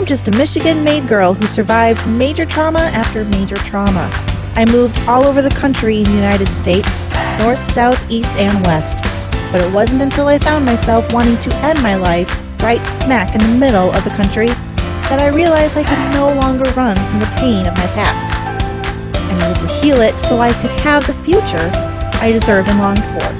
I'm just a Michigan-made girl who survived major trauma after major trauma. I moved all over the country in the United States, north, south, east, and west. But it wasn't until I found myself wanting to end my life right smack in the middle of the country that I realized I could no longer run from the pain of my past. I needed to heal it so I could have the future I deserved and longed for.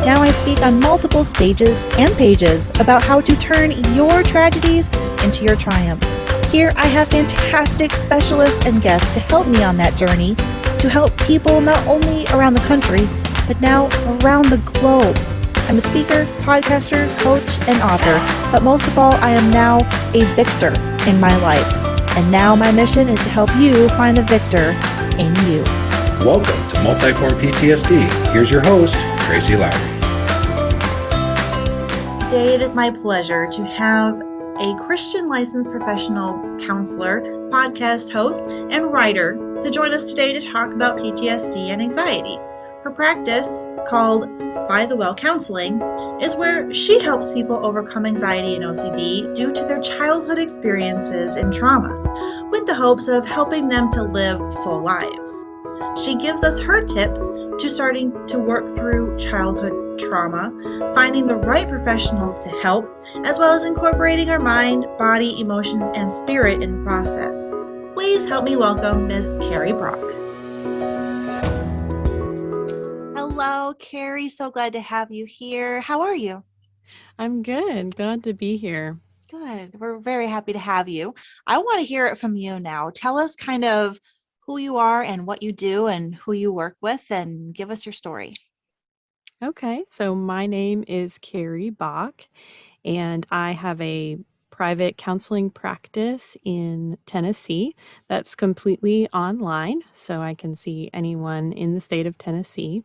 Now I speak on multiple stages and pages about how to turn your tragedies into your triumphs. Here I have fantastic specialists and guests to help me on that journey, to help people not only around the country, but now around the globe. I'm a speaker, podcaster, coach, and author, but most of all, I am now a victor in my life. And now my mission is to help you find the victor in you. Welcome to Multiform PTSD. Here's your host, Tracy Lowry. Today it is my pleasure to have a Christian licensed professional counselor, podcast host, and writer to join us today to talk about PTSD and anxiety. Her practice, called bythewellcounseling, is where she helps people overcome anxiety and OCD due to their childhood experiences and traumas, with the hopes of helping them to live full lives. She gives us her tips to starting to work through childhood trauma, finding the right professionals to help, as well as incorporating our mind, body, emotions, and spirit in the process. Please help me welcome Miss Carrie Bock. Hello, Carrie. So glad to have you here. How are you? I'm good. Glad to be here. Good. We're very happy to have you. I want to hear it from you now. Tell us kind of who you are and what you do and who you work with, and give us your story. Okay, so my name is Carrie Bock, and I have a private counseling practice in Tennessee that's completely online, so I can see anyone in the state of Tennessee.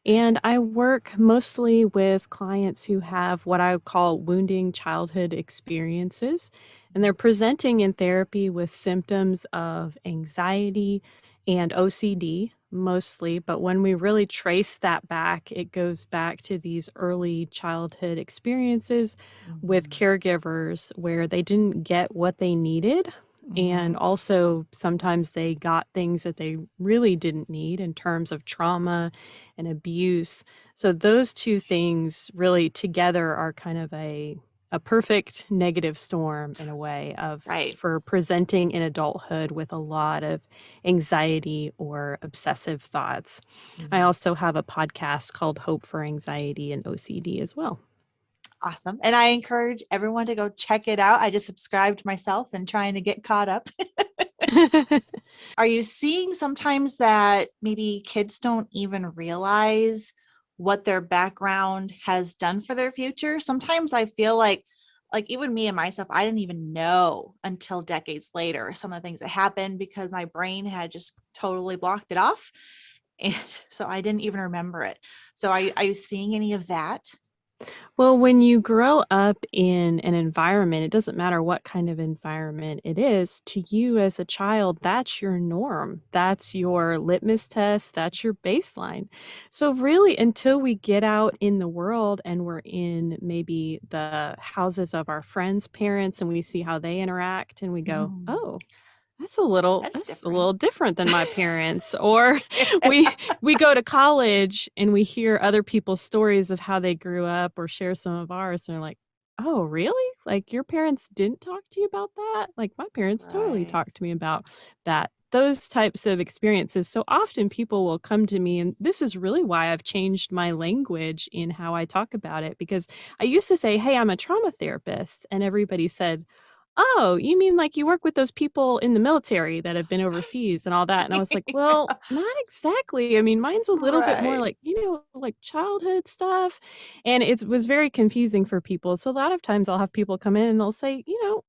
And I work mostly with clients who have what I call wounding childhood experiences, and they're presenting in therapy with symptoms of anxiety and OCD mostly. But when we really trace that back, it goes back to these early childhood experiences with caregivers where they didn't get what they needed. And also sometimes they got things that they really didn't need in terms of trauma and abuse. So those two things really together are kind of a perfect negative storm in a way of for presenting in adulthood with a lot of anxiety or obsessive thoughts. I also have a podcast called Hope for Anxiety and OCD as well. Awesome. And I encourage everyone to go check it out. I just subscribed myself and trying to get caught up. Are you seeing sometimes that maybe kids don't even realize what their background has done for their future? Sometimes I feel like even me and myself, I didn't even know until decades later some of the things that happened because my brain had just totally blocked it off. And so I didn't even remember it. So are you seeing any of that? Well, when you grow up in an environment, it doesn't matter what kind of environment it is, to you as a child, that's your norm. That's your litmus test. That's your baseline. So really, until we get out in the world and we're in maybe the houses of our friends' parents and we see how they interact and we go, oh, that's a little different than my parents. Or we go to college and we hear other people's stories of how they grew up or share some of ours. And they're like, oh, really? Like your parents didn't talk to you about that? Like my parents totally talked to me about that. Those types of experiences. So often people will come to me, and this is really why I've changed my language in how I talk about it, because I used to say, hey, I'm a trauma therapist. And everybody said, oh, you mean like you work with those people in the military that have been overseas and all that? And I was like, well, not exactly. I mean, mine's a little bit more like, like childhood stuff. And it was very confusing for people. So a lot of times I'll have people come in and they'll say,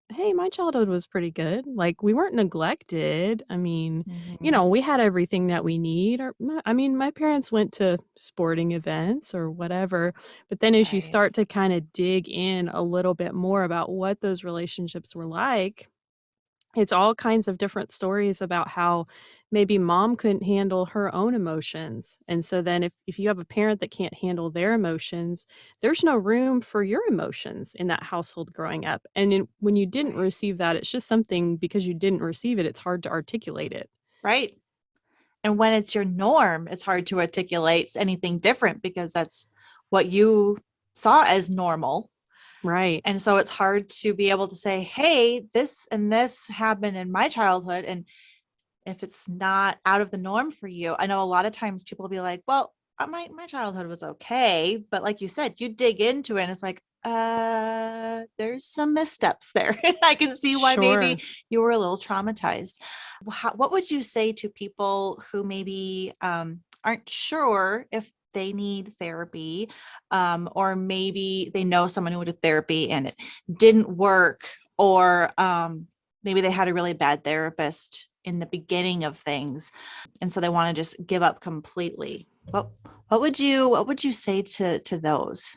hey, my childhood was pretty good. Like we weren't neglected. I mean, we had everything that we need. Or my parents went to sporting events or whatever. But then as you start to kind of dig in a little bit more about what those relationships were like, It's all kinds of different stories about how maybe mom couldn't handle her own emotions. And so then if you have a parent that can't handle their emotions, there's no room for your emotions in that household growing up. And when you didn't Right. receive that, it's just something because you didn't receive it, it's hard to articulate it. Right. And when it's your norm, it's hard to articulate anything different because that's what you saw as normal. Right. And so it's hard to be able to say, hey, this and this happened in my childhood. And if it's not out of the norm for you, I know a lot of times people will be like, well, my childhood was okay. But like you said, you dig into it and it's like, there's some missteps there. I can see why Sure. maybe you were a little traumatized. What would you say to people who maybe aren't sure if they need therapy, or maybe they know someone who did therapy and it didn't work, or maybe they had a really bad therapist in the beginning of things, and so they want to just give up completely? What would you say to those?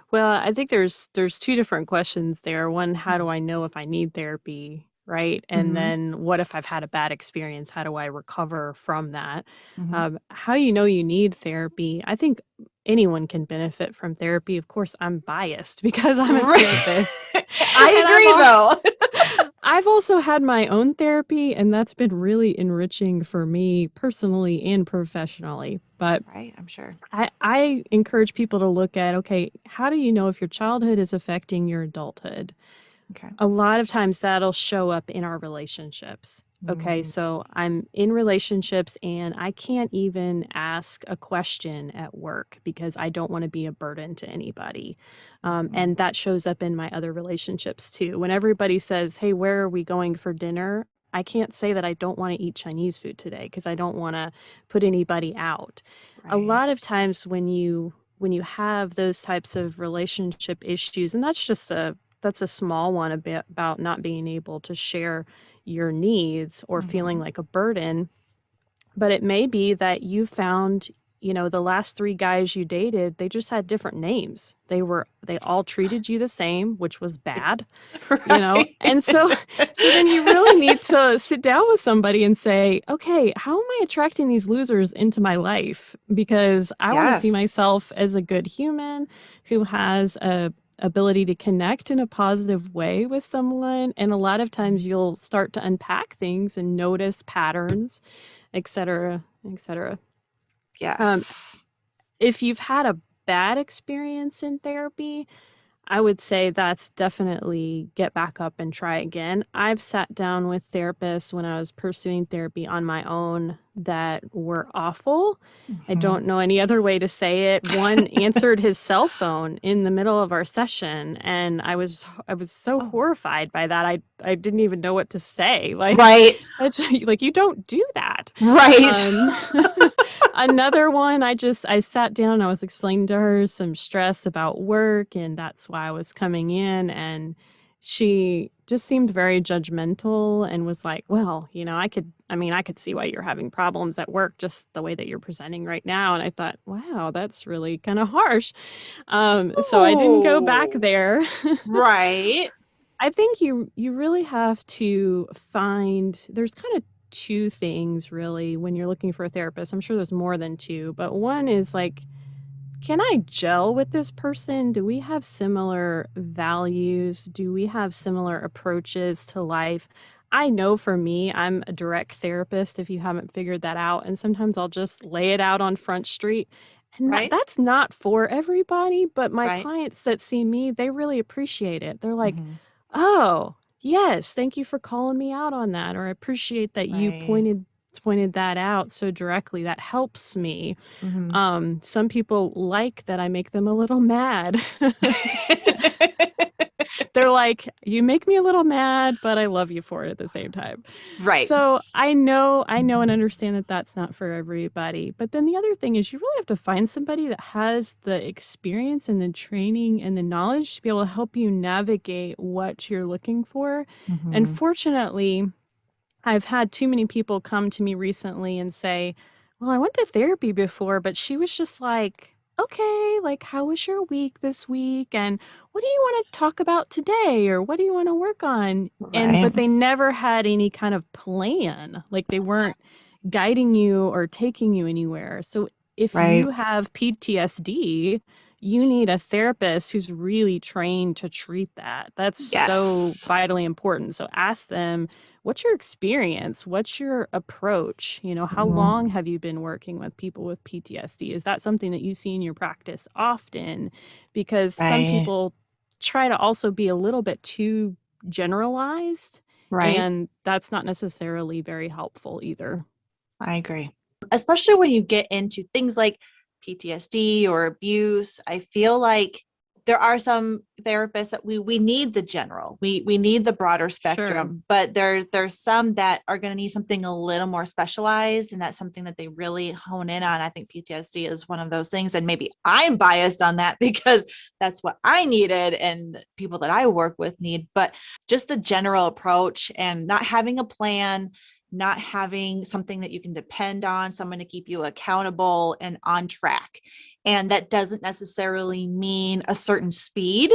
Well, I think there's two different questions there. One, how do Mhm. I know if I need therapy, right? And Mhm. then what if I've had a bad experience? How do I recover from that? Mhm. How you know you need therapy? I think anyone can benefit from therapy. Of course, I'm biased because I'm a therapist, I and agree though. I've also had my own therapy, and that's been really enriching for me personally and professionally. But Right, I'm sure. I encourage people to look at, okay, how do you know if your childhood is affecting your adulthood? Okay. A lot of times that'll show up in our relationships. Okay, Mm. so I'm in relationships and I can't even ask a question at work because I don't want to be a burden to anybody. Mhm. And that shows up in my other relationships too. When everybody says, hey, where are we going for dinner? I can't say that I don't want to eat Chinese food today because I don't want to put anybody out. A Right. lot of times when you have those types of relationship issues, and that's a small one, a bit about not being able to share your needs or feeling Mhm. like a burden. But it may be that you found, the last three guys you dated, they just had different names. They all treated you the same, which was bad, Right. and so then you really need to sit down with somebody and say, okay, how am I attracting these losers into my life? Because I want to see myself Yes. as a good human who has a ability to connect in a positive way with someone. And a lot of times you'll start to unpack things and notice patterns, etc., etc. um, Yes. if you've had a bad experience in therapy, I would say that's definitely get back up and try again. I've sat down with therapists when I was pursuing therapy on my own that were awful. I Mhm. don't know any other way to say it. One answered his cell phone in the middle of our session, and I was so Oh, horrified by that. I didn't even know what to say. Like, right. like you don't do that. Right. Um, Another one, I sat down, I was explaining to her some stress about work, and that's why I was coming in. And she just seemed very judgmental and was like, well, I could see why you're having problems at work, just the way that you're presenting right now. And I thought, wow, that's really kind of harsh. So I didn't go back Oh, there. right. I think you really have to find, there's kind of two things really when you're looking for a therapist. I'm sure there's more than two, but one is like, can I gel with this person? Do we have similar values? Do we have similar approaches to life? I know for me, I'm a direct therapist if you haven't figured that out. And sometimes I'll just lay it out on Front Street. And Right. that's not for everybody, but my Right. clients that see me, they really appreciate it. They're like, Mhm. oh, yes, thank you for calling me out on that. Or I appreciate that you Right. pointed that out so directly. That helps me. Mhm. Some people like that I make them a little mad. They're like, you make me a little mad, but I love you for it at the same time. Right. So I know and understand that that's not for everybody. But then the other thing is you really have to find somebody that has the experience and the training and the knowledge to be able to help you navigate what you're looking for. And Mhm. fortunately, I've had too many people come to me recently and say, well, I went to therapy before, but she was just like, okay, like, how was your week this week? And what do you want to talk about today? Or what do you want to work on? Right. But they never had any kind of plan. Like, they weren't guiding you or taking you anywhere. So if Right. you have PTSD, you need a therapist who's really trained to treat that. That's so Yes. vitally important. So ask them, what's your experience? What's your approach? How Mhm. long have you been working with people with PTSD? Is that something that you see in your practice often? Because some Right. people try to also be a little bit too generalized, Right. and that's not necessarily very helpful either. I agree. Especially when you get into things like PTSD or abuse, I feel like there are some therapists that we need the general. We need the broader Sure. spectrum, but there's some that are going to need something a little more specialized, and that's something that they really hone in on. I think PTSD is one of those things, and maybe I'm biased on that because that's what I needed and people that I work with need, but just the general approach and not having a plan, not having something that you can depend on, someone to keep you accountable and on track. And that doesn't necessarily mean a certain speed,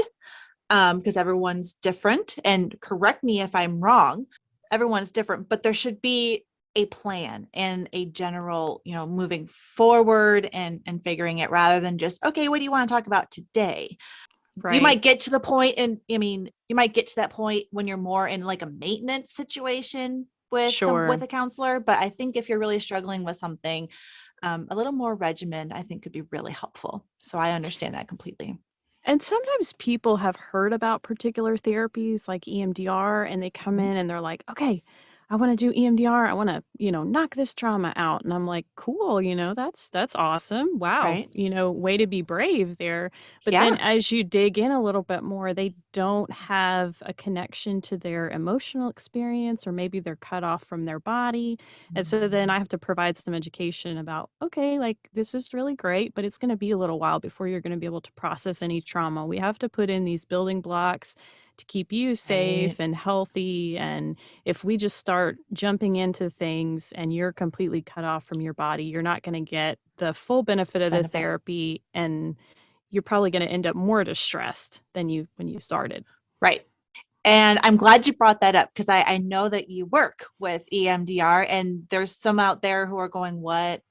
because everyone's different. And correct me if I'm wrong, everyone's different, but there should be a plan and a general, moving forward and figuring it rather than just, okay, what do you want to talk about today? You Right. might get to the point, and you might get to that point when you're more in like a maintenance situation with Sure. a counselor, but I think if you're really struggling with something, a little more regimen I think could be really helpful. So I understand that completely. And sometimes people have heard about particular therapies like EMDR, and they come Mhm. in and they're like, okay, I want to do EMDR. I want to, knock this trauma out. And I'm like, cool, that's awesome. Wow. Right. Way to be brave there. But then Yeah. as you dig in a little bit more, they don't have a connection to their emotional experience, or maybe they're cut off from their body. And so then I have to provide some education about, okay, like this is really great, but it's going to be a little while before you're going to be able to process any trauma. We have to put in these building blocks to keep you Right. safe and healthy. And if we just start jumping into things and you're completely cut off from your body, you're not going to get the full benefit of the Benefit. therapy. And you're probably going to end up more distressed than you when you started. Right. And I'm glad you brought that up because I know that you work with EMDR, and there's some out there who are going, what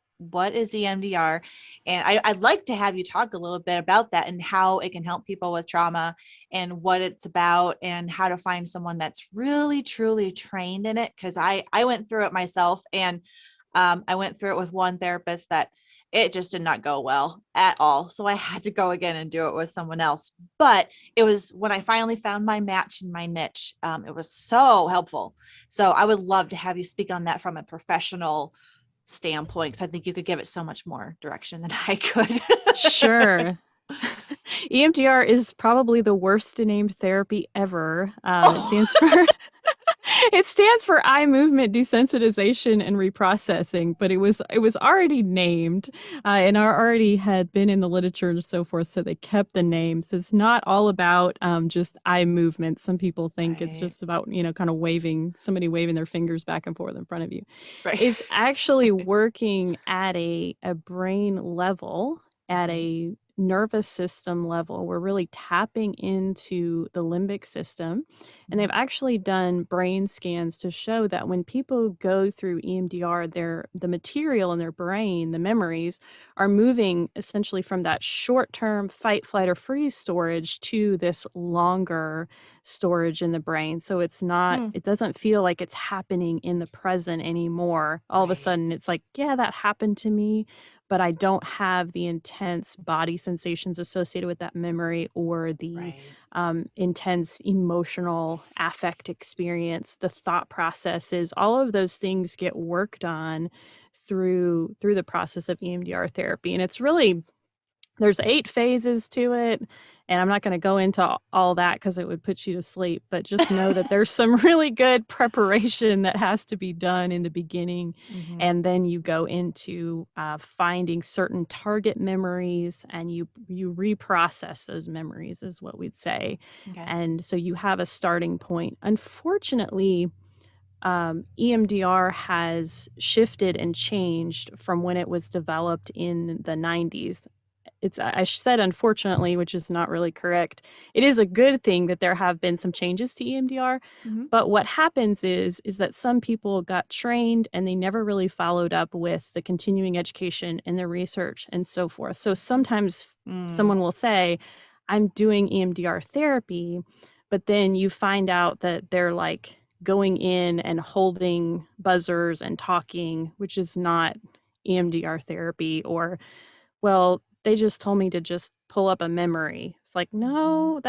is EMDR? And I'd like to have you talk a little bit about that and how it can help people with trauma and what it's about and how to find someone that's really, truly trained in it. Because I went through it myself, and I went through it with one therapist that it just did not go well at all. So I had to go again and do it with someone else. But it was when I finally found my match and my niche. It was so helpful. So I would love to have you speak on that from a professional standpoint, because I think you could give it so much more direction than I could. Sure. EMDR is probably the worst named therapy ever. It Oh, stands for it stands for eye movement desensitization and reprocessing, but it was already named, and already had been in the literature and so forth, so they kept the name. So it's not all about just eye movement. Some people think it's right, just about kind of somebody waving their fingers back and forth in front of you. right. It's actually working at a brain level, at Mhm. a nervous system level. We're really tapping into the limbic system. And they've Mhm. actually done brain scans to show that when people go through EMDR, the material in their brain, the memories, are moving essentially from that short-term fight, flight, or freeze storage to this longer storage in the brain. So Hmm. it doesn't feel like it's happening in the present anymore. All of a Right, sudden, it's like, yeah, that happened to me, but I don't have the intense body sensations associated with that memory, or the right, intense emotional affect experience, the thought processes. All of those things get worked on through the process of EMDR therapy. And it's really, there's 8 phases to it, and I'm not going to go into all that because it would put you to sleep, but just know that there's some really good preparation that has to be done in the beginning, hmm, and then you go into finding certain target memories, and you reprocess those memories, is what we'd say. okay, And so you have a starting point. Unfortunately, EMDR has shifted and changed from when it was developed in the 90s. I said unfortunately, which is not really correct. It is a good thing that there have been some changes to EMDR. Mm-hmm. But what happens is that some people got trained and they never really followed up with the continuing education and the research and so forth. So sometimes someone will say, I'm doing EMDR therapy, but then you find out that they're like going in and holding buzzers and talking, which is not EMDR therapy. Or, well, they just told me to just pull up a memory. It's like, no,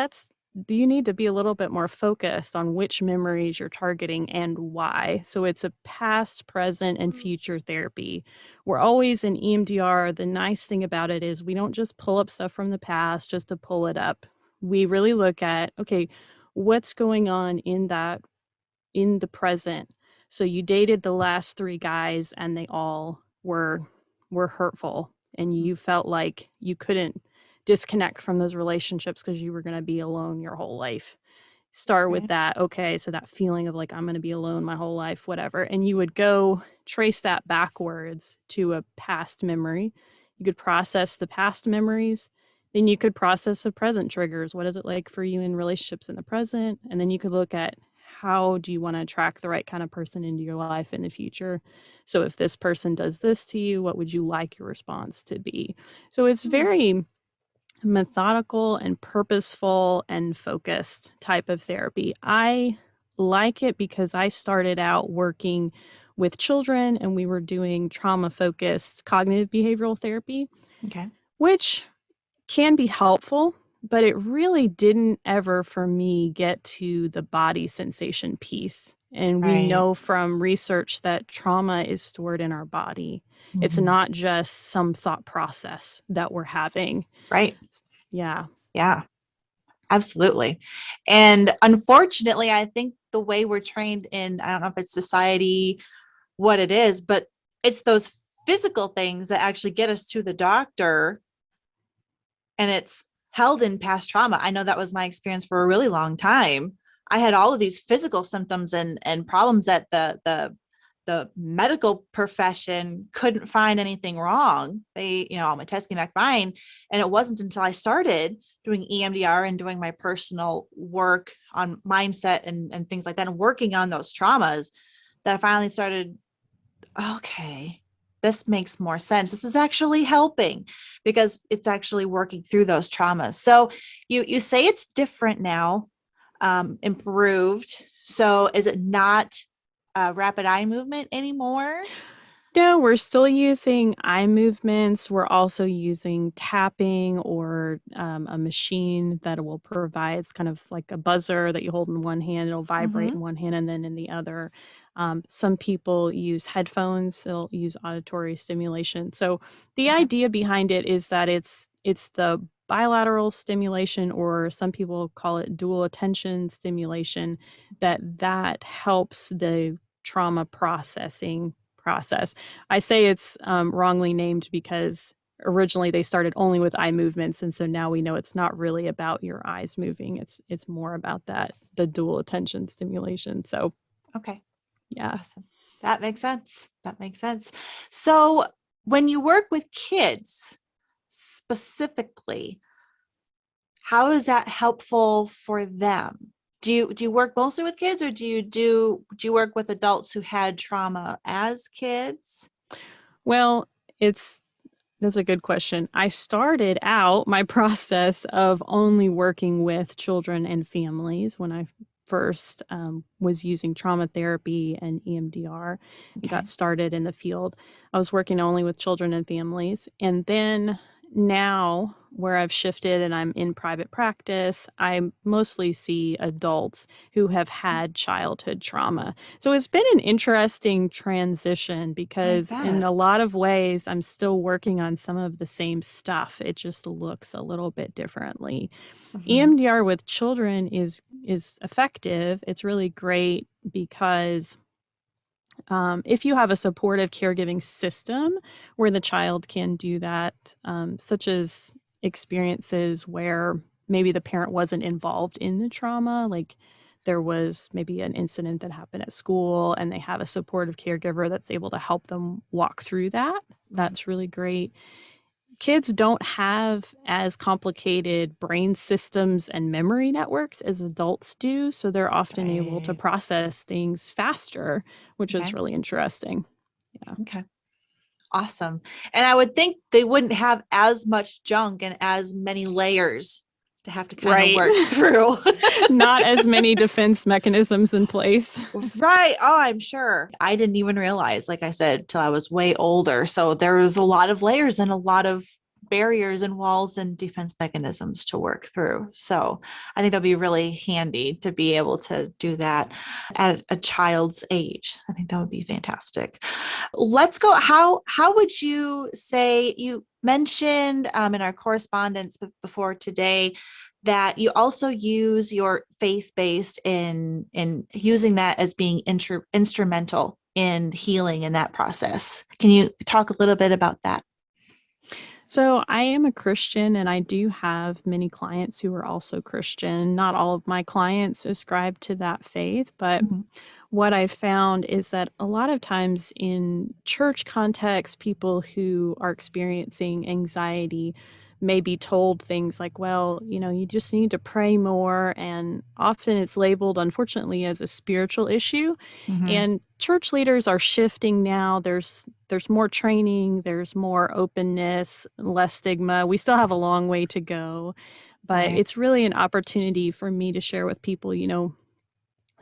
you need to be a little bit more focused on which memories you're targeting and why. So it's a past, present, and future therapy. We're always in EMDR. The nice thing about it is we don't just pull up stuff from the past just to pull it up. We really look at, okay, what's going on in the present. So you dated the last 3 guys and they all were hurtful, and you felt like you couldn't disconnect from those relationships because you were going to be alone your whole life. Start with that. Okay, so that feeling of like, I'm going to be alone my whole life, whatever. And you would go trace that backwards to a past memory. You could process the past memories. Then you could process the present triggers. What is it like for you in relationships in the present? And then you could look at, how do you want to attract the right kind of person into your life in the future? So if this person does this to you, what would you like your response to be? So it's very methodical and purposeful and focused type of therapy. I like it because I started out working with children and we were doing trauma-focused cognitive behavioral therapy, which can be helpful, but it really didn't ever for me get to the body sensation piece. And we know from research that trauma is stored in our body. It's not just some thought process that we're having. Right. Yeah. Yeah, absolutely. And unfortunately, I think the way we're trained in, I don't know if it's society, what it is, but it's those physical things that actually get us to the doctor, and it's held in past trauma. I know that was my experience for a really long time. I had all of these physical symptoms and problems that the medical profession couldn't find anything wrong. They, all my tests came back fine. And it wasn't until I started doing EMDR and doing my personal work on mindset and things like that, and working on those traumas, that I finally started, okay, this makes more sense. This is actually helping because it's actually working through those traumas. So you say it's different now, improved. So is it not rapid eye movement anymore? No, we're still using eye movements. We're also using tapping or a machine that will provide, it's kind of like a buzzer that you hold in one hand, it'll vibrate in one hand and then in the other. Some people use headphones, they'll use auditory stimulation. So the idea behind it is that it's the bilateral stimulation, or some people call it dual attention stimulation, that helps the trauma processing process. I say it's wrongly named because originally they started only with eye movements, and so now we know it's not really about your eyes moving. It's more about the dual attention stimulation. So yeah. Awesome. That makes sense. So when you work with kids specifically, how is that helpful for them? Do you work mostly with kids, or do you work with adults who had trauma as kids? Well, that's a good question. I started out my process of only working with children and families when I first was using trauma therapy and EMDR. Got started in the field. I was working only with children and families. And then now, where I've shifted and I'm in private practice, I mostly see adults who have had childhood trauma. So it's been an interesting transition because in a lot of ways, I'm still working on some of the same stuff. It just looks a little bit differently. EMDR with children is effective. It's really great because if you have a supportive caregiving system where the child can do that, such as experiences where maybe the parent wasn't involved in the trauma, like there was maybe an incident that happened at school and they have a supportive caregiver that's able to help them walk through that, that's really great. kids don't have as complicated brain systems and memory networks as adults do. So they're often able to Right. process things faster, which is Okay. really interesting. Yeah. Okay. Awesome. And I would think they wouldn't have as much junk and as many layers to have to kind of Right. work through. Not as many defense mechanisms in place. Right. Oh, I'm sure. I didn't even realize, like I said, till I was way older. So there was a lot of layers and a lot of barriers and walls and defense mechanisms to work through. So I think that'd be really handy to be able to do that at a child's age. I think that would be fantastic. Let's go. How would you say, you mentioned in our correspondence before today that you also use your faith-based in using that as being instrumental in healing in that process. Can you talk a little bit about that? So I am a Christian, and I do have many clients who are also Christian. Not all of my clients ascribe to that faith, but Mhm. what I found is that a lot of times in church context, people who are experiencing anxiety may be told things like, well, you just need to pray more. And often it's labeled, unfortunately, as a spiritual issue. Mhm. And church leaders are shifting now. There's more training, there's more openness, less stigma. We still have a long way to go, but Right. it's really an opportunity for me to share with people,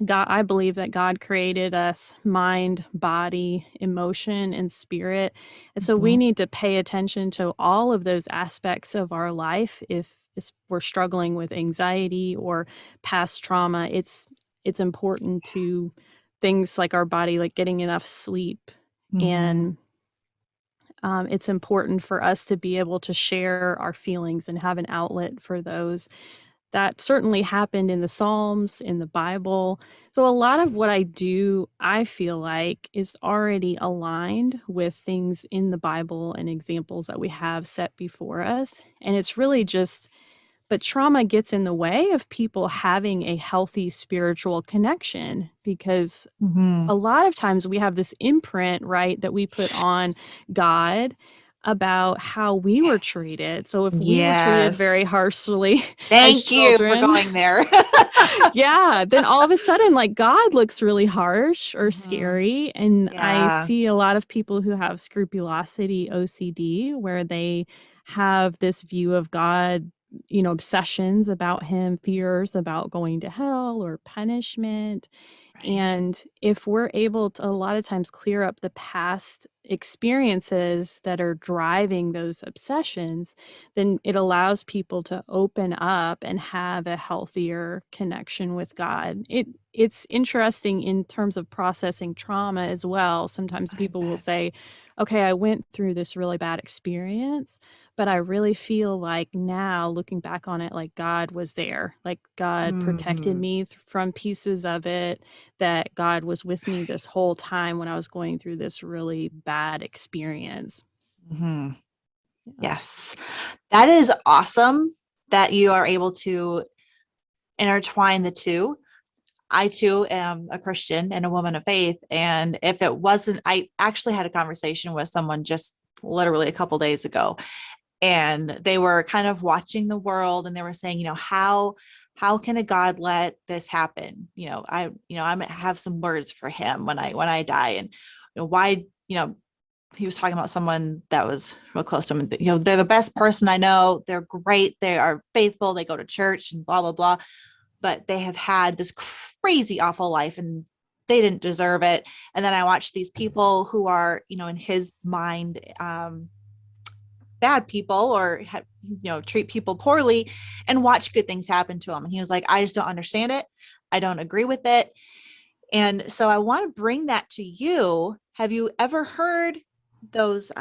God, I believe that God created us mind, body, emotion, and spirit. And so we Mhm. need to pay attention to all of those aspects of our life. If we're struggling with anxiety or past trauma, it's important to things like our body, like getting enough sleep. Mhm. And it's important for us to be able to share our feelings and have an outlet for those. That certainly happened in the Psalms, in the Bible. So a lot of what I do, I feel like, is already aligned with things in the Bible and examples that we have set before us. And it's really just, but trauma gets in the way of people having a healthy spiritual connection, because Mhm. a lot of times we have this imprint, right, that we put on God about how we were treated. So if we were treated very Yes. harshly as Thank you for children, going there. yeah, then all of a sudden, like, God looks really harsh or Mhm. scary. And I Yeah. see a lot of people who have scrupulosity OCD, where they have this view of God, obsessions about him, fears about going to hell or punishment. Right. And if we're able to a lot of times clear up the past experiences that are driving those obsessions, then it allows people to open up and have a healthier connection with God. It's interesting in terms of processing trauma as well. Sometimes I people will bet. say, okay, I went through this really bad experience, but I really feel like now, looking back on it, like God was there, like God protected Mhm. me from pieces of it, that God was with me this whole time when I was going through this really bad experience. Mhm. Yeah. Yes. That is awesome that you are able to intertwine the two. I too am a Christian and a woman of faith. And if it wasn't, I actually had a conversation with someone just literally a couple days ago, and they were kind of watching the world, and they were saying, how can a God let this happen? I have some words for him when I die. And why, he was talking about someone that was real close to him. They're the best person I know. They're great. They are faithful. They go to church and blah, blah, blah. But they have had this crazy, awful life, and they didn't deserve it. And then I watched these people who are, in his mind, bad people, or treat people poorly, and watch good things happen to him. And he was like, I just don't understand it. I don't agree with it. And so I want to bring that to you. Have you ever heard those?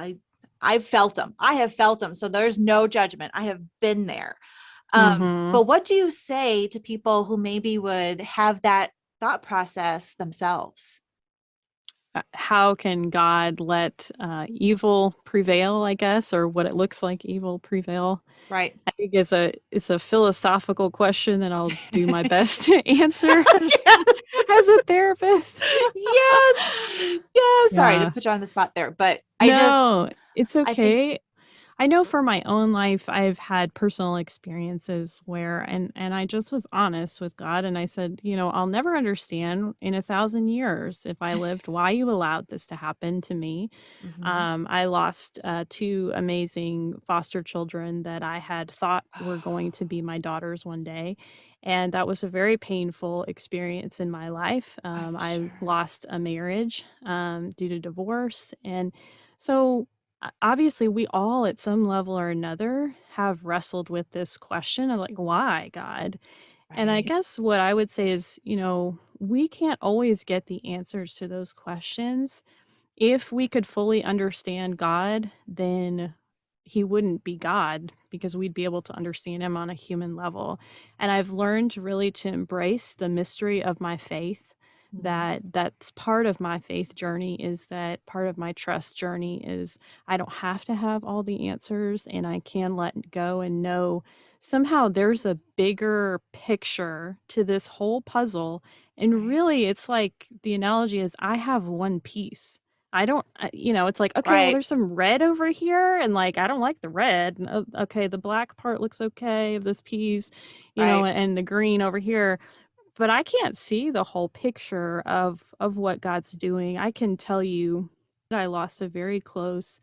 I've felt them. I have felt them. So there's no judgment. I have been there. Mm-hmm. But what do you say to people who maybe would have that thought process themselves? How can God let evil prevail, I guess, or what it looks like evil prevail? Right. I think it's a philosophical question that I'll do my best to answer Yes. as a therapist. Yes. Yes. Sorry to Yeah. put you on the spot there, but No, it's I think, okay. I know for my own life, I've had personal experiences where, and I just was honest with God and I said, I'll never understand in 1,000 years if I lived why you allowed this to happen to me. Mm-hmm. I lost two amazing foster children that I had thought were going to be my daughters one day. And that was a very painful experience in my life. I'm I sure. lost a marriage due to divorce. And so obviously we all at some level or another have wrestled with this question of like, why, God? And I Right. guess what I would say is, we can't always get the answers to those questions. If we could fully understand God, then he wouldn't be God because we'd be able to understand him on a human level. And I've learned really to embrace the mystery of my faith. That's part of my faith journey, is that part of my trust journey is I don't have to have all the answers, and I can let go and know somehow there's a bigger picture to this whole puzzle. And Right. really, it's like the analogy is I have one piece. I don't, it's like, okay, well, Right. there's some red over here, and like, I don't like the red. And, okay, the black part looks okay of this piece, Right. and the green over here. But I can't see the whole picture of what God's doing. I can tell you that I lost a very close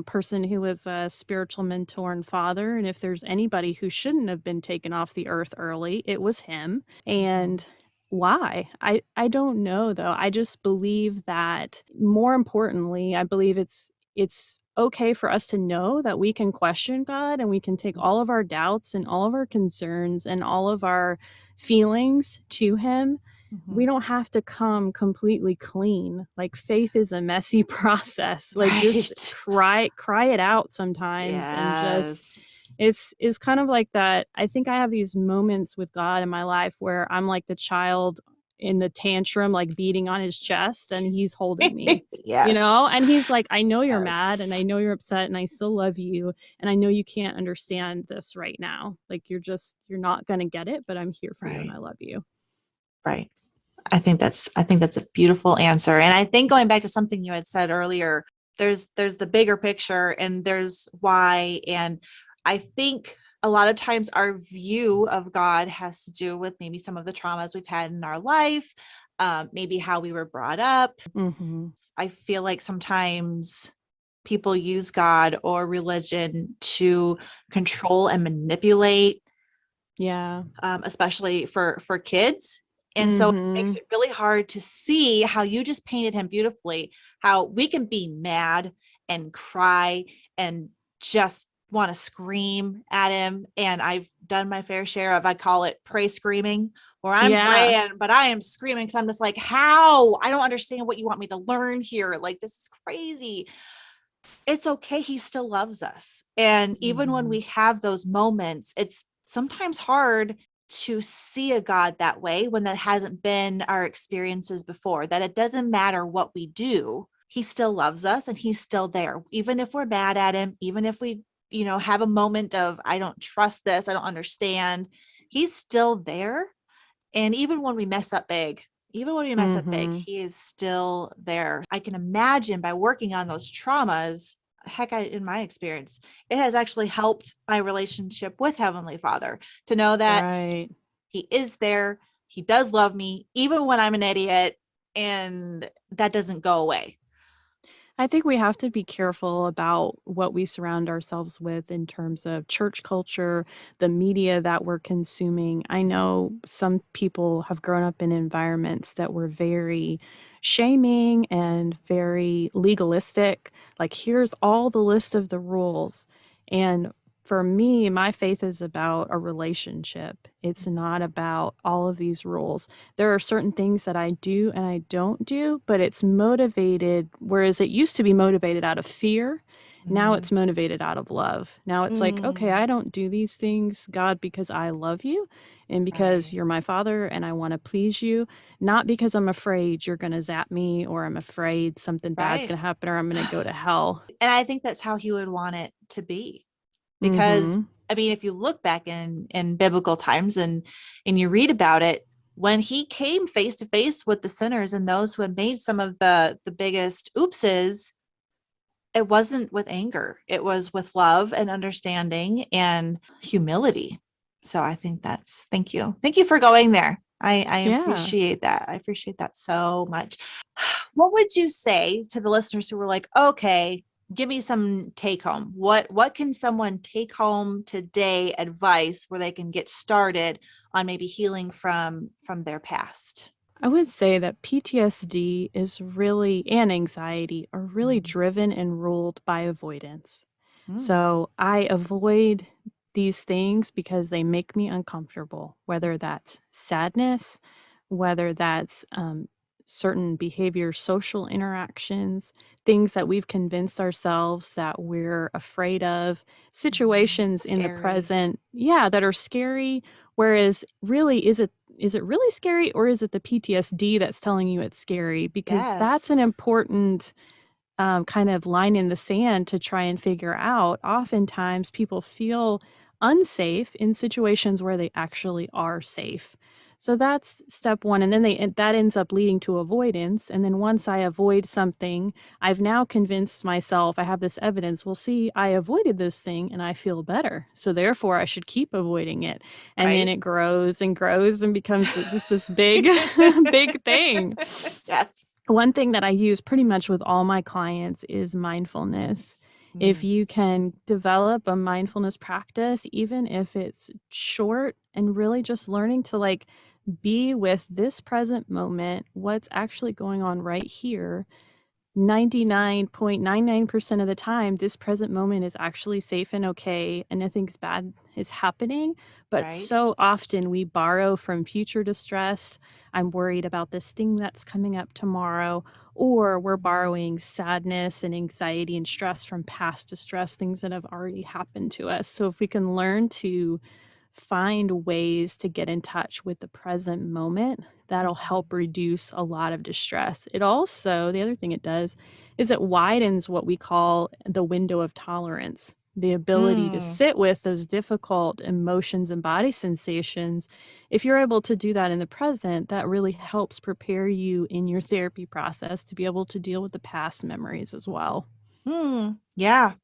person who was a spiritual mentor and father. And if there's anybody who shouldn't have been taken off the earth early, it was him. And why? I don't know though. I just believe that more importantly, I believe it's okay for us to know that we can question God and we can take all of our doubts and all of our concerns and all of our feelings to him. We don't have to come completely clean. Like faith is a messy process. Like just Right. cry it out sometimes, and just Yes. it's kind of like that. I think I have these moments with God in my life where I'm like the child in the tantrum, like beating on his chest, and he's holding me, Yes. and he's like, I know you're mad and I Yes. know you're upset and I still love you. And I know you can't understand this right now. Like you're not going to get it, but I'm here for you and Right. I love you. Right. I think that's a beautiful answer. And I think going back to something you had said earlier, there's the bigger picture and there's why. And I think a lot of times our view of God has to do with maybe some of the traumas we've had in our life, maybe how we were brought up. Mm-hmm. I feel like sometimes people use God or religion to control and manipulate, Yeah. especially for kids. And so it Mm-hmm. makes it really hard to see how you just painted him beautifully, how we can be mad and cry and just want to scream at him. And I've done my fair share of, I call it pray screaming, where I'm Yeah. praying, but I am screaming because I'm just like, how? I don't understand what you want me to learn here. Like, this is crazy. It's okay. He still loves us. And even when Mm-hmm. we have those moments, it's sometimes hard to see a God that way when that hasn't been our experiences before, that it doesn't matter what we do, he still loves us and he's still there. Even if we're mad at him, even if we, have a moment of, I don't trust this, I don't understand, he's still there. And even when we mess up big, Mm-hmm. he is still there. I can imagine by working on those traumas, in my experience, it has actually helped my relationship with Heavenly Father to know that Right. he is there. He does love me, even when I'm an idiot, and that doesn't go away. I think we have to be careful about what we surround ourselves with in terms of church culture, the media that we're consuming. I know some people have grown up in environments that were very shaming and very legalistic. Like, here's all the list of the rules. And for me, my faith is about a relationship. It's not about all of these rules. There are certain things that I do and I don't do, but it's motivated, whereas it used to be motivated out of fear. Now Mm. it's motivated out of love. Now it's like, okay, Mm. I don't do these things, God, because I love you and because Right. you're my father and I want to please you, not because I'm afraid you're going to zap me or I'm afraid something bad's Right. going to happen or I'm going to go to hell. And I think that's how he would want it to be. Because Mm-hmm. I mean, if you look back in biblical times and you read about it, when he came face to face with the sinners and those who had made some of the biggest oopses, it wasn't with anger. It was with love and understanding and humility. So I think thank you. Thank you for going there. I Yeah. appreciate that. I appreciate that so much. What would you say to the listeners who were like, okay, give me some take home? What can someone take home today advice where they can get started on maybe healing from their past? I would say that PTSD is really, and anxiety are really driven and ruled by avoidance. Mm. So I avoid these things because they make me uncomfortable, whether that's sadness, whether that's certain behavior, social interactions, things that we've convinced ourselves that we're afraid of, situations in the Scary. present, that are scary. Whereas really, is it really scary, or is it the PTSD that's telling you it's scary? Because that's an Yes. important kind of line in the sand to try and figure out. Oftentimes, people feel unsafe in situations where they actually are safe. So that's step one. And then that ends up leading to avoidance. And then once I avoid something, I've now convinced myself, I have this evidence, well, see, I avoided this thing and I feel better. So therefore, I should keep avoiding it. And then Right. it grows and grows and becomes this big, big thing. Yes. One thing that I use pretty much with all my clients is mindfulness. If you can develop a mindfulness practice, even if it's short, and really just learning to like be with this present moment, what's actually going on right here, 99.99% of the time, this present moment is actually safe and okay, and nothing's bad is happening. But Right. so often we borrow from future distress. I'm worried about this thing that's coming up tomorrow, or we're borrowing sadness and anxiety and stress from past distress, things that have already happened to us. So if we can learn to find ways to get in touch with the present moment, that'll help reduce a lot of distress. It also, the other thing it does is it widens what we call the window of tolerance, the ability to sit with those difficult emotions and body sensations. If you're able to do that in the present, that really helps prepare you in your therapy process to be able to deal with the past memories as well. Yeah.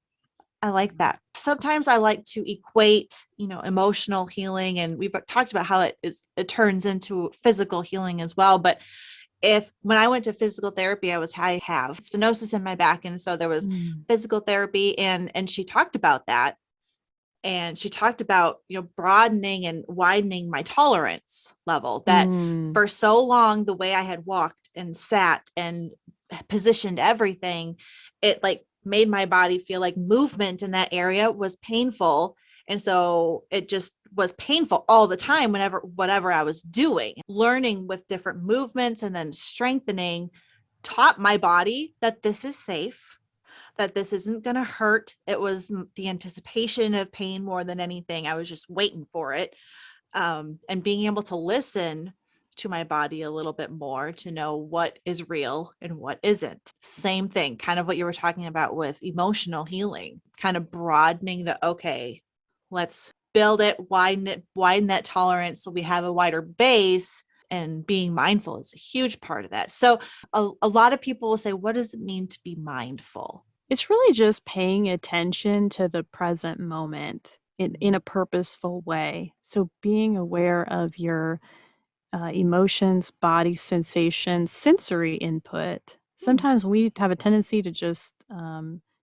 I like that. Sometimes I like to equate, emotional healing, and we've talked about how it turns into physical healing as well. But when I went to physical therapy, I have stenosis in my back. And so there was physical therapy, and she talked about that. And she talked about, broadening and widening my tolerance level, that for so long, the way I had walked and sat and positioned everything, it like made my body feel like movement in that area was painful. And so it just was painful all the time whatever I was doing. Learning with different movements and then strengthening taught my body that this is safe, that this isn't going to hurt. It was the anticipation of pain more than anything. I was just waiting for it. And being able to listen to my body a little bit more to know what is real and what isn't. Same thing, kind of what you were talking about with emotional healing, kind of broadening okay, let's build it, widen that tolerance so we have a wider base. And being mindful is a huge part of that. So a lot of people will say, what does it mean to be mindful? It's really just paying attention to the present moment in a purposeful way. So being aware of your emotions, body sensations, sensory input. Sometimes we have a tendency to just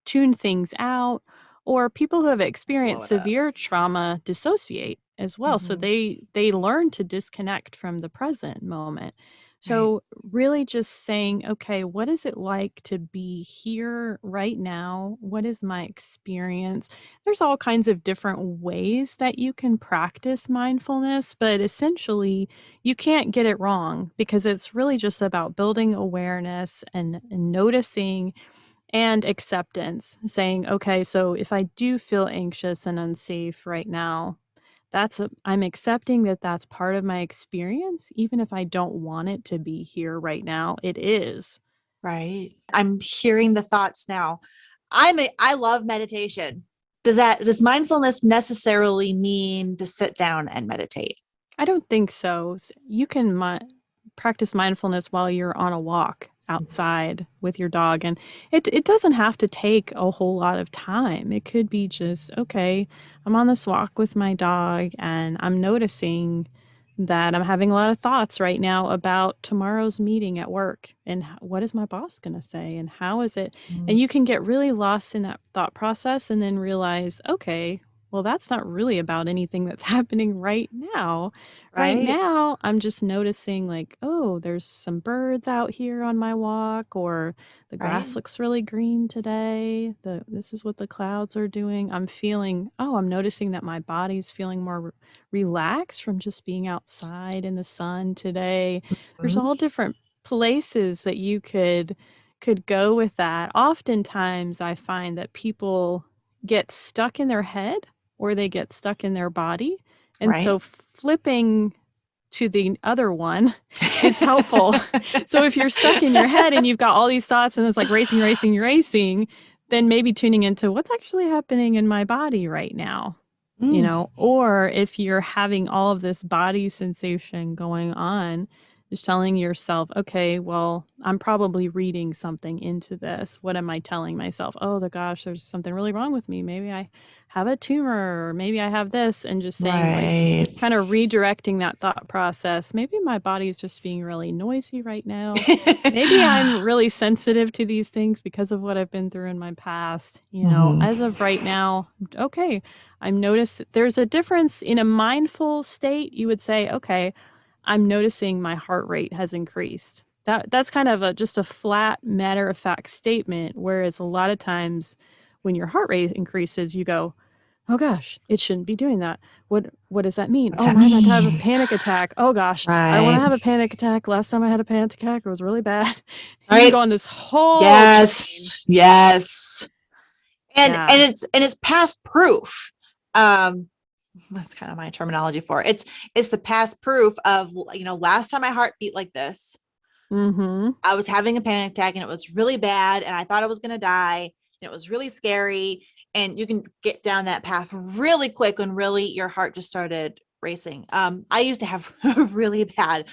tune things out, or people who have Blow experienced it up. severe trauma dissociate as well. So they learn to disconnect from the present moment. So really just saying, okay, what is it like to be here right now? What is my experience? There's all kinds of different ways that you can practice mindfulness, but essentially you can't get it wrong, because it's really just about building awareness and noticing and acceptance, saying, okay, so if I do feel anxious and unsafe right now, I'm accepting that that's part of my experience, even if I don't want it to be here right now. It is. Right. I'm hearing the thoughts now. I love meditation. Does mindfulness necessarily mean to sit down and meditate? I don't think so. You can practice mindfulness while you're on a walk. outside with your dog. And it doesn't have to take a whole lot of time. It could be just, okay, I'm on this walk with my dog and I'm noticing that I'm having a lot of thoughts right now about tomorrow's meeting at work and what is my boss going to say and how is it? And you can get really lost in that thought process and then realize, okay, well, that's not really about anything that's happening right now. Right Right. now, I'm just noticing like, oh, there's some birds out here on my walk, or the Right. grass looks really green today. This is what the clouds are doing. I'm noticing that my body's feeling more relaxed from just being outside in the sun today. There's Mhm. all different places that you could go with that. Oftentimes, I find that people get stuck in their head or they get stuck in their body. And Right. so flipping to the other one is helpful. So if you're stuck in your head and you've got all these thoughts and it's like racing, racing, racing, then maybe tuning into what's actually happening in my body right now, or if you're having all of this body sensation going on, just telling yourself, okay, well, I'm probably reading something into this. What am I telling myself? Oh, gosh, there's something really wrong with me. Maybe I have a tumor, or maybe I have this, and just saying Right. kind of redirecting that thought process. Maybe my body is just being really noisy right now. Maybe I'm really sensitive to these things because of what I've been through in my past. As of right now, okay, I'm noticing there's a difference in a mindful state. You would say, okay, I'm noticing my heart rate has increased. That's kind of just a flat matter of fact statement. Whereas a lot of times when your heart rate increases, you go, oh gosh, it shouldn't be doing that. What does that mean? What's Oh, that am I about to have a mean? panic attack? Oh gosh, I don't want Right. to have a panic attack. Last time I had a panic attack, it was really bad. You can Right. go on this whole train. Yes. And Yeah. it's past proof. That's kind of my terminology for it. It's the past proof of, last time my heart beat like this, Mm-hmm. I was having a panic attack and it was really bad and I thought I was going to die and it was really scary. And you can get down that path really quick when really your heart just started racing. I used to have really bad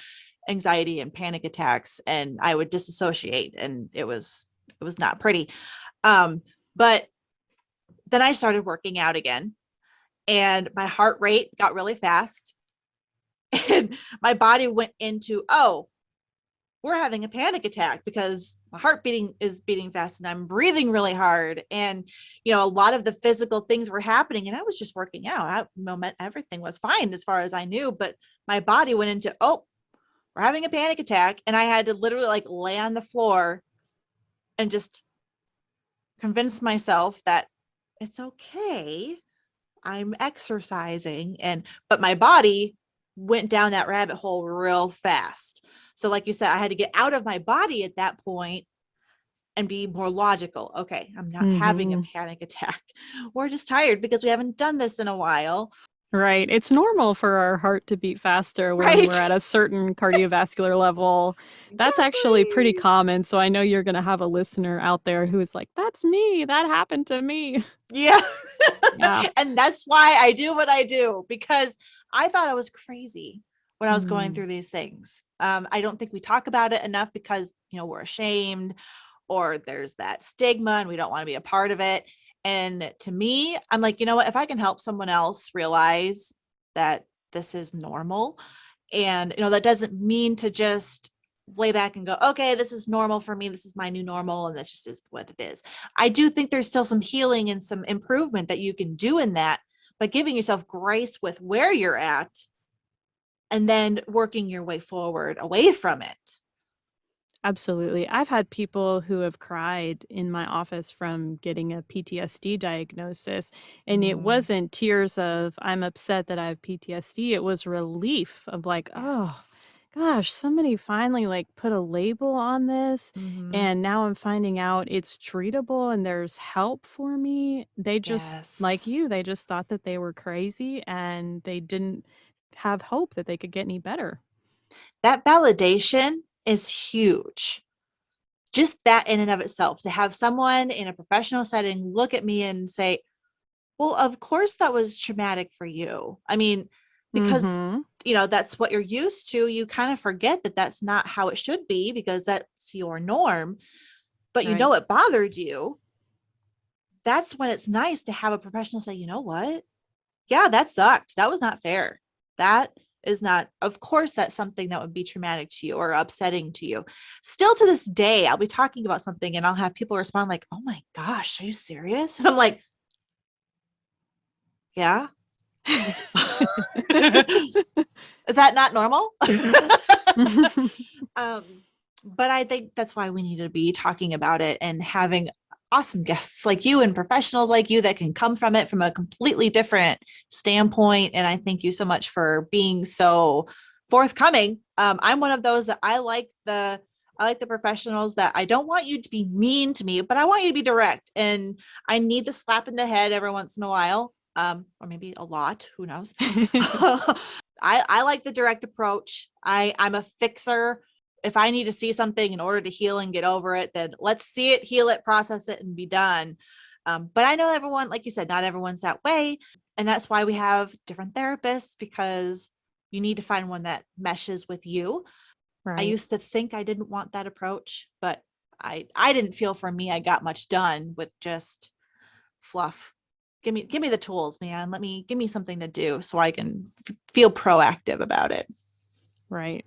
anxiety and panic attacks and I would disassociate and it was not pretty. But then I started working out again and my heart rate got really fast and my body went into, oh, we're having a panic attack because my heart is beating fast and I'm breathing really hard. And, a lot of the physical things were happening and I was just working out. Everything was fine as far as I knew, but my body went into, oh, we're having a panic attack. And I had to literally like lay on the floor and just convince myself that it's okay. I'm exercising. But my body went down that rabbit hole real fast. So like you said, I had to get out of my body at that point and be more logical. Okay, I'm not having a panic attack. We're just tired because we haven't done this in a while. Right. It's normal for our heart to beat faster when we're Right. at a certain cardiovascular level. That's actually pretty Exactly. common. So I know you're going to have a listener out there who is like, that's me. That happened to me. Yeah. Yeah. And that's why I do what I do, because I thought I was crazy when I was going Mm. through these things. I don't think we talk about it enough because, we're ashamed or there's that stigma and we don't want to be a part of it. And to me, I'm like, you know what, if I can help someone else realize that this is normal and, that doesn't mean to just lay back and go, okay, this is normal for me. This is my new normal. And that's just is what it is. I do think there's still some healing and some improvement that you can do in that, but giving yourself grace with where you're at and then working your way forward away from it. Absolutely. I've had people who have cried in my office from getting a PTSD diagnosis, and it wasn't tears of, I'm upset that I have PTSD. It was relief of like, oh, Yes. gosh, somebody finally like put a label on this, and now I'm finding out it's treatable and there's help for me. They just, like Yes. you, they just thought that they were crazy and they didn't have hope that they could get any better. That validation is huge. Just that in and of itself, to have someone in a professional setting look at me and say, well, of course that was traumatic for you. I mean, because, Mhm. that's what you're used to. You kind of forget that that's not how it should be because that's your norm, but Right. it bothered you. That's when it's nice to have a professional say, you know what? Yeah, that sucked. That was not fair. That is not, of course, that's something that would be traumatic to you or upsetting to you. Still to this day, I'll be talking about something and I'll have people respond like, oh my gosh, are you serious? And I'm like, yeah. Is that not normal? um, but I think that's why we need to be talking about it and having awesome guests like you and professionals like you that can come from it from a completely different standpoint. And I thank you so much for being so forthcoming. I'm one of those that I like the professionals that I don't want you to be mean to me, but I want you to be direct. And I need the slap in the head every once in a while, or maybe a lot, who knows. I like the direct approach. I'm a fixer. If I need to see something in order to heal and get over it, then let's see it, heal it, process it, and be done. But I know everyone, like you said, not everyone's that way. And that's why we have different therapists, because you need to find one that meshes with you. I Right. used to think I didn't want that approach, but I didn't feel for me I got much done with just fluff. Give me the tools, man. Give me something to do so I can feel proactive about it. Right.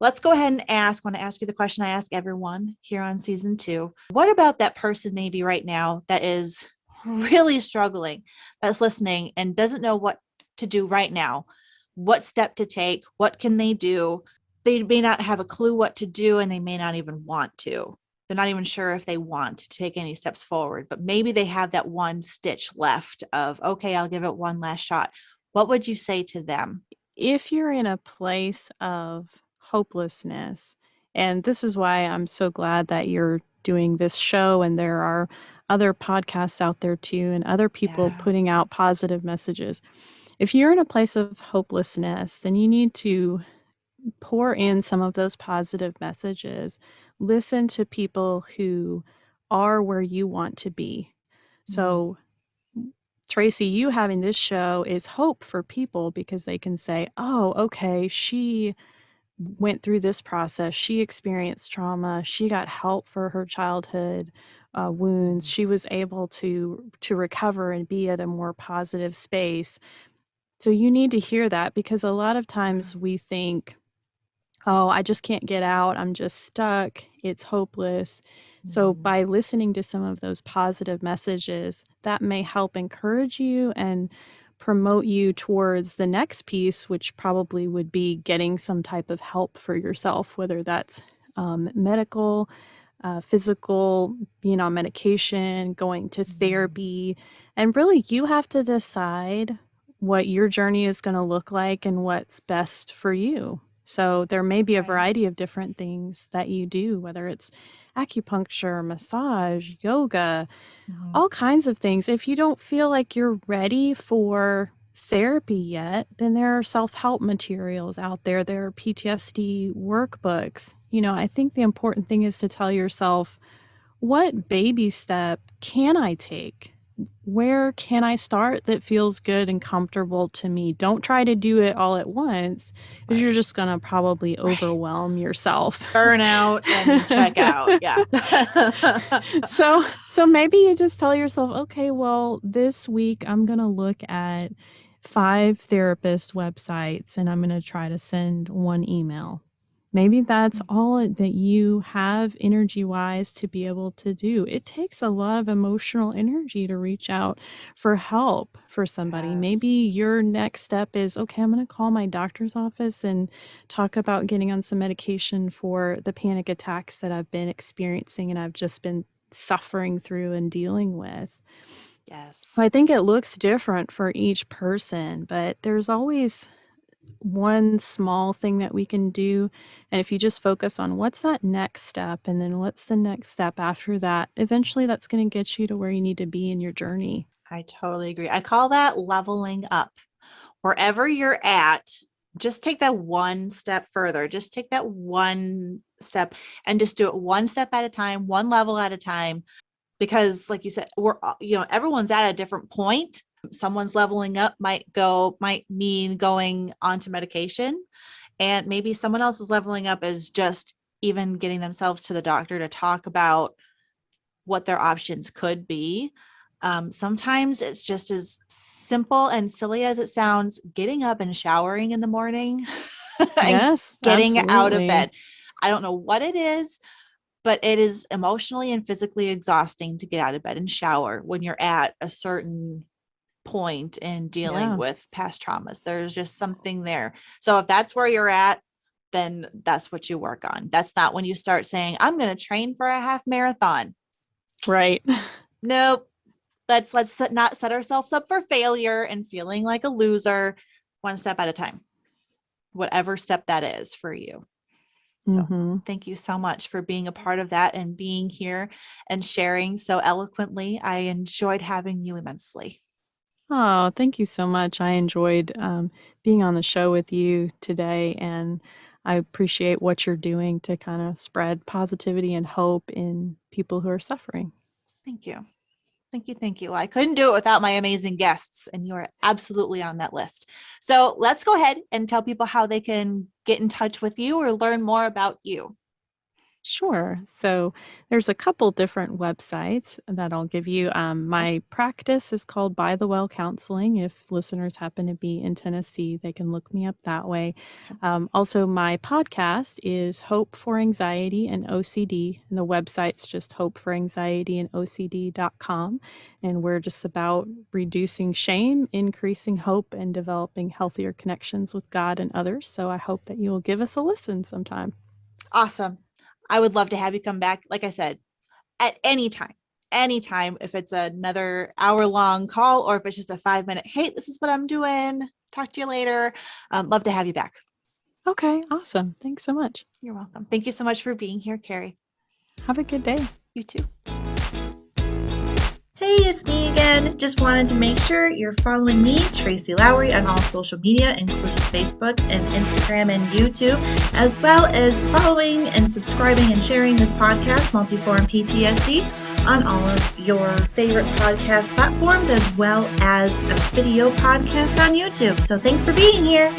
Let's go ahead and want to ask you the question I ask everyone here on season 2. What about that person maybe right now that is really struggling, that's listening and doesn't know what to do right now? What step to take? What can they do? They may not have a clue what to do and they may not even want to. They're not even sure if they want to take any steps forward, but maybe they have that one stitch left of, okay, I'll give it one last shot. What would you say to them? If you're in a place of hopelessness, and this is why I'm so glad that you're doing this show, and there are other podcasts out there too, and other people Yeah. putting out positive messages. If you're in a place of hopelessness, then you need to pour in some of those positive messages. Listen to people who are where you want to be. So, Tracy, you having this show is hope for people because they can say, oh, okay, she went through this process. She experienced trauma. She got help for her childhood wounds. She was able to recover and be at a more positive space. So you need to hear that, because a lot of times we think, oh, I just can't get out. I'm just stuck. It's hopeless. So by listening to some of those positive messages, that may help encourage you and promote you towards the next piece, which probably would be getting some type of help for yourself, whether that's medical, physical, being on medication, going to therapy. And really, you have to decide what your journey is going to look like and what's best for you. So there may be a variety of different things that you do, whether it's acupuncture, massage, yoga, all kinds of things. If you don't feel like you're ready for therapy yet, then there are self-help materials out there. There are PTSD workbooks. I think the important thing is to tell yourself, what baby step can I take? Where can I start that feels good and comfortable to me? Don't try to do it all at once, because you're just going to probably overwhelm yourself. Burn out and check out. Yeah. So maybe you just tell yourself, okay, well, this week I'm going to look at 5 therapist websites and I'm going to try to send 1 email. Maybe that's all that you have energy-wise to be able to do. It takes a lot of emotional energy to reach out for help for somebody. Yes. Maybe your next step is, okay, I'm going to call my doctor's office and talk about getting on some medication for the panic attacks that I've been experiencing and I've just been suffering through and dealing with. Yes. I think it looks different for each person, but there's always one small thing that we can do. And if you just focus on what's that next step and then what's the next step after that, eventually that's going to get you to where you need to be in your journey. I totally agree. I call that leveling up. Wherever you're at, just take that one step further. Just take that one step and just do it one step at a time, one level at a time. Because like you said, everyone's at a different point. Someone's leveling up might mean going onto medication, and maybe someone else's leveling up is just even getting themselves to the doctor to talk about what their options could be. Sometimes it's just as simple and silly as it sounds, getting up and showering in the morning and Yes, getting out of absolutely. bed. I don't know what it is, but it is emotionally and physically exhausting to get out of bed and shower when you're at a certain point in dealing Yeah. with past traumas. There's just something there. So if that's where you're at, then that's what you work on. That's not when you start saying, I'm going to train for a half marathon. Right. Nope. Let's not set ourselves up for failure and feeling like a loser, one step at a time, whatever step that is for you. So Thank you so much for being a part of that and being here and sharing so eloquently. I enjoyed having you immensely. Oh, thank you so much. I enjoyed being on the show with you today, and I appreciate what you're doing to kind of spread positivity and hope in people who are suffering. Thank you. Thank you. Thank you. I couldn't do it without my amazing guests, and you are absolutely on that list. So let's go ahead and tell people how they can get in touch with you or learn more about you. Sure. So there's a couple different websites that I'll give you. My practice is called By the Well Counseling. If listeners happen to be in Tennessee, they can look me up that way. Also, my podcast is Hope for Anxiety and OCD. And the website's just hopeforanxietyandocd.com. And we're just about reducing shame, increasing hope, and developing healthier connections with God and others. So I hope that you will give us a listen sometime. Awesome. I would love to have you come back. Like I said, at any time, if it's another hour-long call or if it's just a 5-minute, hey, this is what I'm doing. Talk to you later. Love to have you back. Okay, awesome. Thanks so much. You're welcome. Thank you so much for being here, Carrie. Have a good day. You too. Hey, it's me again. Just wanted to make sure you're following me, Tracy Lowry, on all social media, including Facebook and Instagram and YouTube, as well as following and subscribing and sharing this podcast, Multiform PTSD, on all of your favorite podcast platforms, as well as a video podcast on YouTube. So thanks for being here.